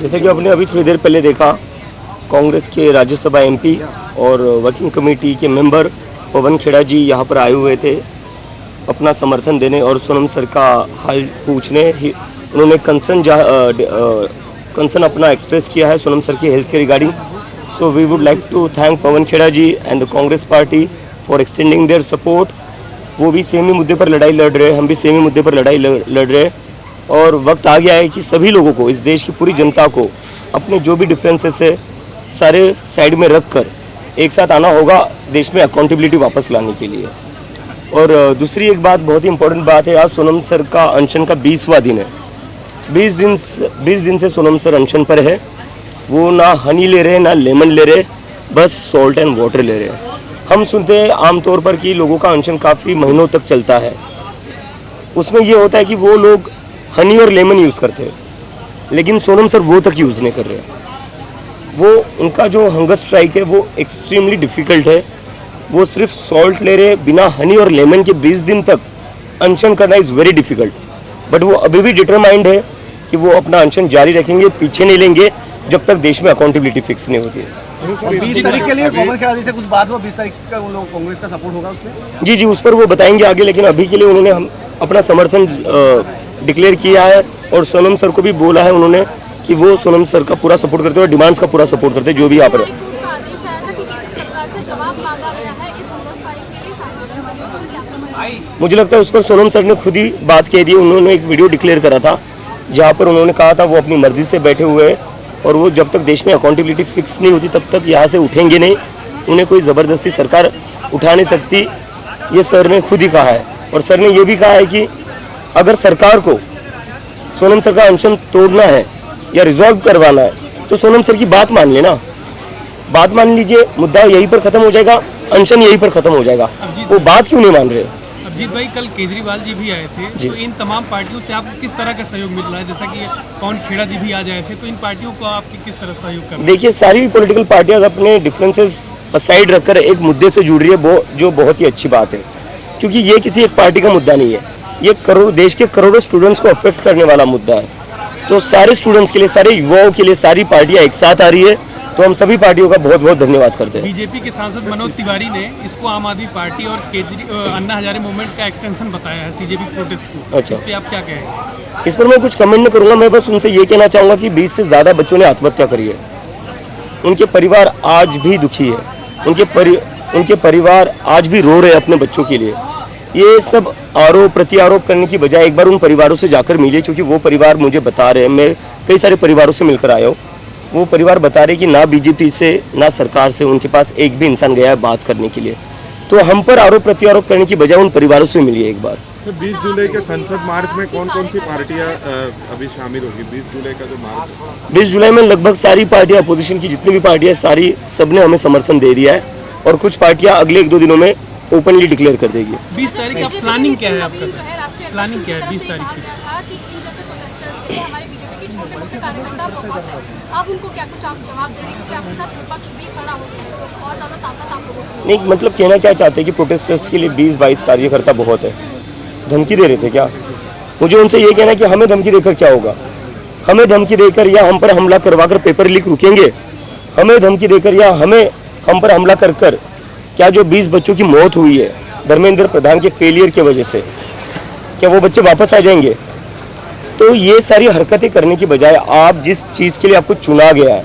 जैसे कि आपने अभी थोड़ी देर पहले देखा, कांग्रेस के राज्यसभा एमपी और वर्किंग कमेटी के मेंबर पवन खेड़ा जी यहाँ पर आए हुए थे अपना समर्थन देने और सोनम सर का हाल पूछने। उन्होंने कंसर्न अपना एक्सप्रेस किया है सोनम सर की हेल्थ के regarding. So we would like to thank Pawan Khera ji and the Congress party for extending their support. वो भी सेम ही मुद्दे पर लड़ाई लड़ रहे हैं, हम भी सेम ही मुद्दे पर लड़ाई लड़ रहे हैं और वक्त आ गया है कि सभी लोगों को, इस देश की पूरी जनता को अपने जो भी डिफरेंसेस है सारे साइड में रख कर एक साथ आना होगा देश में अकाउंटेबिलिटी वापस लाने के लिए। और दूसरी एक बात, बहुत ही इंपॉर्टेंट बात है, आज सोनम सर का अनशन का 20वां दिन है। 20 दिन से सोनम सर अनशन पर है। वो ना हनी ले रहे ना लेमन ले रहे, बस सॉल्ट एंड वाटर ले रहे हैं। हम सुनते हैं आमतौर पर कि लोगों का अनशन काफ़ी महीनों तक चलता है। उसमें ये होता है कि वो लोग हनी और लेमन यूज़ करते हैं, लेकिन सोनम सर वो तक यूज़ नहीं कर रहे। वो उनका जो हंगर स्ट्राइक है वो एक्सट्रीमली डिफ़िकल्ट है। वो सिर्फ सॉल्ट ले रहे, बिना हनी और लेमन के 20 दिन तक अनशन करना इज़ वेरी डिफ़िकल्ट। बट वो अभी भी डिटरमाइंड है कि वो अपना अनशन जारी रखेंगे, पीछे नहीं लेंगे जब तक देश में अकाउंटेबिलिटी फिक्स नहीं होती है। 20 तारीख के लिए पवन खेड़ा जी से कुछ बात हुआ, 20 तारीख का वो लोग कांग्रेस का सपोर्ट होगा उसमें? जी जी, उस पर वो बताएंगे आगे, लेकिन अभी के लिए उन्होंने हम अपना समर्थन डिक्लेयर किया है और सोनम सर को भी बोला है उन्होंने कि वो सोनम सर का पूरा सपोर्ट करते हैं और डिमांड्स का पूरा सपोर्ट करते हैं जो भी यहाँ पर है। मुझे लगता है उस पर सोनम सर ने खुद ही बात कह दी। उन्होंने एक वीडियो डिक्लेयर करा था जहाँ पर उन्होंने कहा था वो अपनी मर्जी से बैठे हुए हैं और वो जब तक देश में अकाउंटेबिलिटी फिक्स नहीं होती तब तक यहाँ से उठेंगे नहीं। उन्हें कोई ज़बरदस्ती सरकार उठा नहीं सकती, ये सर ने खुद ही कहा है। और सर ने ये भी कहा है कि अगर सरकार को सोनम सर का अनशन तोड़ना है या रिजॉल्व करवाना है तो सोनम सर की बात मान लेना, बात मान लीजिए, मुद्दा यहीं पर खत्म हो जाएगा, अनशन यहीं पर खत्म हो जाएगा। वो बात क्यों नहीं मान रहे? अभिजीत भाई, कल केजरीवाल जी भी आए थे, तो इन तमाम पार्टियों से आपको किस तरह का सहयोग मिल रहा है? जैसा कि पवन खेड़ा जी भी आ जाए थे, तो इन पार्टियों को आपकी किस तरह सहयोग कर रहे हैं? देखिए, सारी पॉलिटिकल पार्टियां अपने डिफरेंसेस असाइड रखकर एक मुद्दे से जुड़ रही है, जो बहुत ही अच्छी बात है, क्योंकि ये किसी एक पार्टी का मुद्दा नहीं है, ये देश के करोड़ों स्टूडेंट्स को अफेक्ट करने वाला मुद्दा है। तो सारे स्टूडेंट्स के लिए, सारे युवाओं के लिए सारी पार्टियां एक साथ आ रही है, तो हम सभी पार्टियों का बहुत बहुत धन्यवाद करते हैं। बीजेपी के सांसद मनोज तिवारी ने इसको आम आदमी पार्टी और अन्ना हजारे मूवमेंट का एक्सटेंशन बताया है सीजेपी प्रोटेस्ट को। अच्छा, इस पे आप क्या कहेंगे? इस पर मैं कुछ कमेंट नहीं करूंगा। मैं बस उनसे ये कहना चाहूँगा कि 20 से ज़्यादा बच्चों ने आत्महत्या करी है, उनके परिवार आज भी दुखी है, उनके परिवार आज भी रो रहे हैं अपने बच्चों के लिए। ये सब आरोप प्रत्यारोप करने की बजाय एक बार उन परिवारों से जाकर मिलिए, क्योंकि वो परिवार मुझे बता रहे हैं, मैं कई सारे परिवारों से मिलकर आया हूँ, वो परिवार बता रहे कि ना बीजेपी से ना सरकार से उनके पास एक भी इंसान गया है बात करने के लिए। तो हम पर आरोप प्रत्यारोप करने की बजाय उन परिवारों से मिलिए एक बार। तो 20 जुलाई के संसद मार्च में कौन कौन सी पार्टियां अभी शामिल होगी? 20 जुलाई का जो मार्च है, 20 जुलाई में लगभग सारी पार्टियां, अपोजिशन की जितनी भी पार्टियां, सारी सबने हमें समर्थन दे दिया है और कुछ पार्टियां अगले 1-2 दिनों में ओपनली डिक्लेयर कर देगी। 20 तारीख का प्लानिंग क्या है आपका? प्लानिंग क्या है 20 तारीख की? आप उनको क्या कुछ आप जवाब देंगे, क्योंकि आपके साथ विपक्ष भी खड़ा हो गया है, तो बहुत ज़्यादा ताकत आप लोगों को नहीं, मतलब कहना क्या चाहते हैं कि प्रोटेस्टर्स के लिए 20-22 कार्यकर्ता बहुत है, धमकी दे रहे थे क्या? मुझे उनसे ये कहना है कि हमें धमकी देकर क्या होगा? हमें धमकी देकर या हम पर हमला करवा कर पेपर लीक रुकेंगे? हमें धमकी देकर या हम पर हमला कर क्या जो 20 बच्चों की मौत हुई है धर्मेंद्र प्रधान के फेलियर की वजह से, क्या वो बच्चे वापस आ जाएंगे? तो ये सारी हरकतें करने की बजाय आप जिस चीज़ के लिए आपको चुना गया है,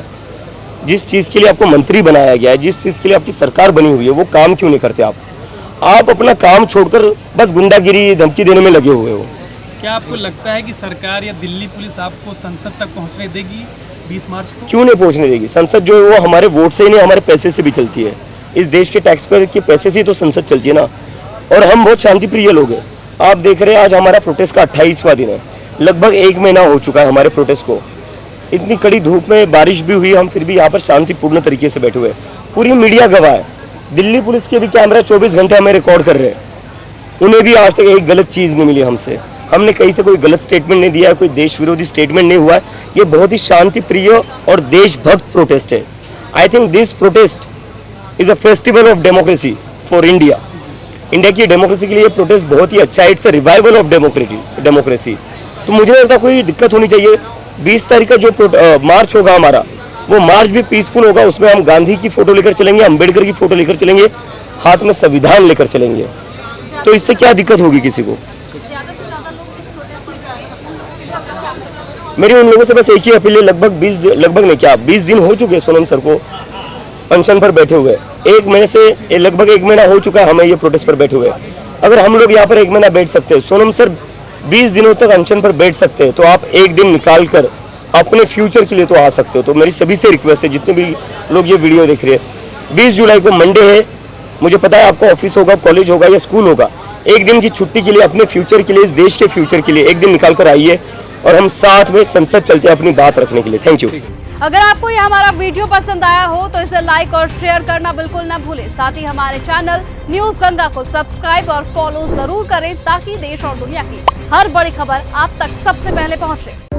जिस चीज़ के लिए आपको मंत्री बनाया गया है, जिस चीज़ के लिए आपकी सरकार बनी हुई है, वो काम क्यों नहीं करते आप अपना काम छोड़कर बस गुंडागिरी धमकी देने में लगे हुए हो। क्या आपको लगता है कि सरकार या दिल्ली पुलिस आपको संसद तक पहुंचने देगी 20 मार्च को? क्यों नहीं पहुंचने देगी? संसद जो है वो हमारे वोट से ही नहीं, हमारे पैसे से भी चलती है। इस देश के टैक्स पेयर के पैसे से ही तो संसद चलती है ना। और हम बहुत शांतिप्रिय लोग हैं। आप देख रहे हैं आज हमारा प्रोटेस्ट का 28वां दिन है, लगभग 1 महीना हो चुका है हमारे प्रोटेस्ट को। इतनी कड़ी धूप में बारिश भी हुई, हम फिर भी यहाँ पर शांतिपूर्ण तरीके से बैठे हुए हैं। पूरी मीडिया गवाह है, दिल्ली पुलिस के भी कैमरा 24 घंटे हमें रिकॉर्ड कर रहे हैं। उन्हें भी आज तक एक गलत चीज़ नहीं मिली हमसे, हमने कहीं से कोई गलत स्टेटमेंट नहीं दिया है, कोई देश विरोधी स्टेटमेंट नहीं हुआ है। ये बहुत ही शांतिप्रिय और देशभक्त प्रोटेस्ट है। I think this protest is a festival of democracy for India. India की डेमोक्रेसी के लिए ये प्रोटेस्ट बहुत ही अच्छा है। It's a revival of democracy. तो मुझे लगता है कोई दिक्कत होनी चाहिए 20 तारीख का जो मार्च होगा हमारा, वो मार्च भी पीसफुल होगा। उसमें हम गांधी की फोटो लेकर चलेंगे, अंबेडकर की फोटो लेकर चलेंगे, हाथ में संविधान लेकर चलेंगे। तो इससे क्या दिक्कत होगी किसी को? ज़्यादा से ज़्यादा लोग इस प्रोटेस्ट में जाएंगे। मेरी उन लोगों से बस एक ही अपील है, लगभग नहीं क्या 20 दिन हो चुके सोनम सर को अनशन पर बैठे हुए। लगभग एक महीना हो चुका है हमें ये प्रोटेस्ट पर बैठे हुए। अगर हम लोग यहाँ पर एक महीना बैठ सकते हैं, सोनम सर 20 दिनों तक अनशन पर बैठ सकते हैं, तो आप एक दिन निकाल कर अपने फ्यूचर के लिए तो आ सकते हो। तो मेरी सभी से रिक्वेस्ट है, जितने भी लोग ये वीडियो देख रहे हैं, 20 जुलाई को मंडे है, मुझे पता है आपका ऑफिस होगा, कॉलेज होगा या स्कूल होगा, एक दिन की छुट्टी के लिए, अपने फ्यूचर के लिए, इस देश के फ्यूचर के लिए एक दिन निकाल कर आइए और हम साथ में संसद चलते हैं अपनी बात रखने के लिए। Thank you. अगर आपको ये हमारा वीडियो पसंद आया हो तो इसे लाइक और शेयर करना बिल्कुल ना भूलें। साथ ही हमारे चैनल न्यूज गंगा को सब्सक्राइब और फॉलो जरूर करें ताकि देश और दुनिया की हर बड़ी खबर आप तक सबसे पहले पहुंचे।